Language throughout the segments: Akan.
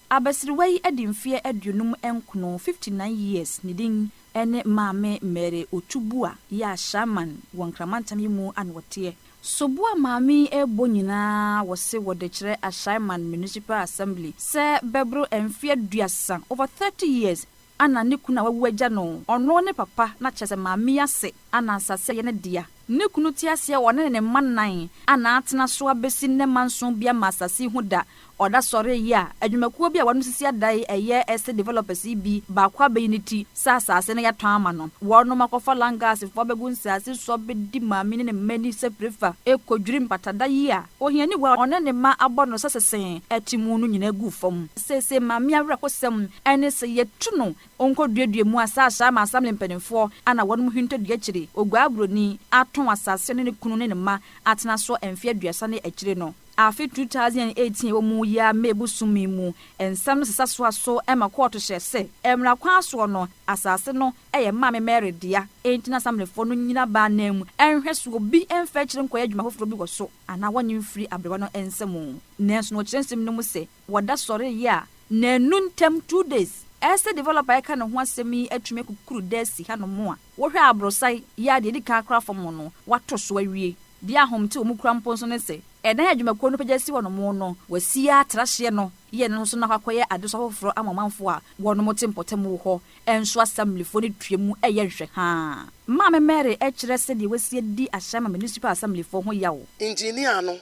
abasiriwai edimfie edunum enkono 59 years nidin ene maame mere otubua ya Ashaiman wonkramantam yimu anwote sobua maame ebo nyina wose wodekire Ashaiman Municipal Assembly se bebro emfie duasa over 30 years ana ne kuna wawagya no ono ne papa na kyese maame ase ana asase ye ne dia ne kunu ti ase wone ne manan ana atena so abesi ne manso bia masase hu da oda sore ya adwumakuo bia wanu sisi adai eye ese developers bi ba kwa bayiniti sasase ne yaton ama no wono makofa langas fo begun sase so bedi maame ne mani se prefa ekodwiri mpatada yi a ohiani wa one ne ma abono sasesen atimu no nyina gu fam sese maame awra kosem ene se yetuno onko duedue mu asasa ma assembly mpanimfo ana wono mu hinto duakire ogwa abroni aton asase ne kunu ne ma atena so emfie duasa ne akire no afi 2018 wo mu ya mebu sumi mu ensam sesa so ema court hyese emra kwa so no asase no eye maame mere dia entina assembly fo no nyina ba na mu enhwe so obi emfa kire nkoya adwuma foforo bi wo so ana wonyi free abrewa no ensam nenso no kyerensem no mu se woda sore ya na nuntem 2 days ese developer eka no ho asemi atume kukuru desi ha no mo a wo hwe abrosai ya de dika akra fom no wato so awie dia homte omukura mponso ne se edan adwumakuo no pagasi wono mo no wasia trahye no ye no so na kwakoye adeso foforo amamanfo a wono mo tempotem wo ho enso assembly fo ne tuemu eye hwe ha maame mere kire se de wasie di Ashaiman Municipal Assembly fo ho yawo engineer no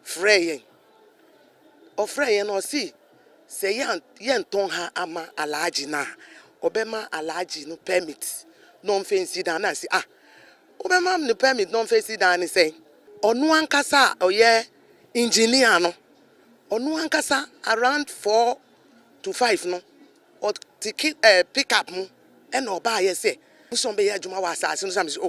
freyen o freyen no si se yan ton ha ama alaji na obema alaji no permit no mfensi dan na si obema no permit no mfensi dan ni say onu ankasa oye engineer no onu ankasa around 4 to 5 no or pick up mu e no ba ye say so be ye adwuma wa asase no sam say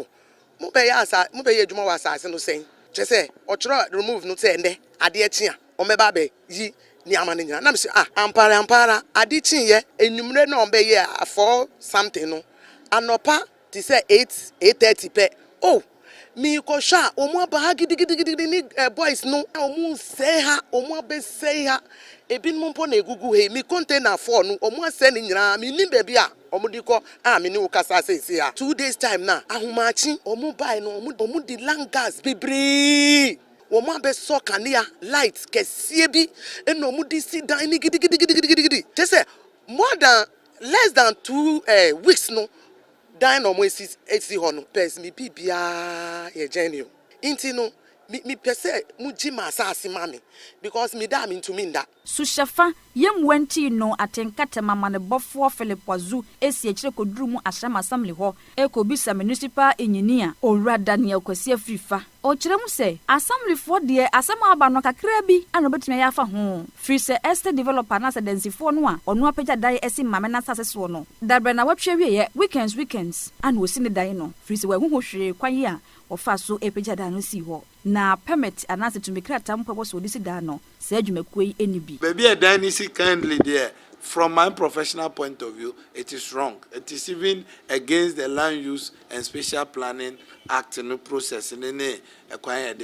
mo be ye adwuma wa asase no say che say o chiro remove no say nde ade achi o me ba be yi ni amane nyina na me say ampara ade chi ye enumre no be ye 4 something no anopa ti say 8:30 pe mi ko sha omo ba gidigidi ni boys no omo say ha omo be say ha ebi no mpo na egugu he mi container 4 no omo say ni nyina mi ni baby a omo di ko mi ni ukasa say ha 2 days time na ahomachi omo buy no omo di land gas bibri omo be so kanea light kesie bi eno omo di si dan ni gidigidi just say more than less than 2 weeks no dan no mo esi ho no pes mi bibia ye genio inti no mi pese mu jima asase mami because mi da mi ntumi nda sushafa yemwanti no atenkata mama ne bofo Philip Wazu esi akire koduru mu Ashaiman Assembly ho ekobisa municipal engineer Owura Daniel Kwasi Afrifa o kire mu se assembly fo de asama aba no kakra bi ana betumi ya fa ho free se estate developer na se densifo no a ono apagya dai esi mame na sase so no dabre na watwe wie weekends ana osi ne dai no free se wa hu ho hwe kwaye a ofa so epagya dai no si ho na permit anase to make ratampo bo so disi da no se adwumakuo enibi baby a dynasty kindly there. From my professional point of view, it is wrong. It is even against the Land Use and Special Planning Act and process in any acquired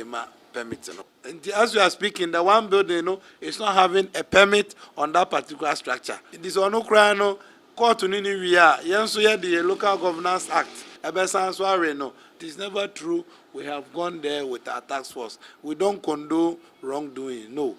permit. And as we are speaking, the one building is not having a permit on that particular structure. It is on Ukraine, court to Ninivia, Yansuya, the Local Governance Act. It is never true. We have gone there with our task force. We don't condone wrongdoing. No.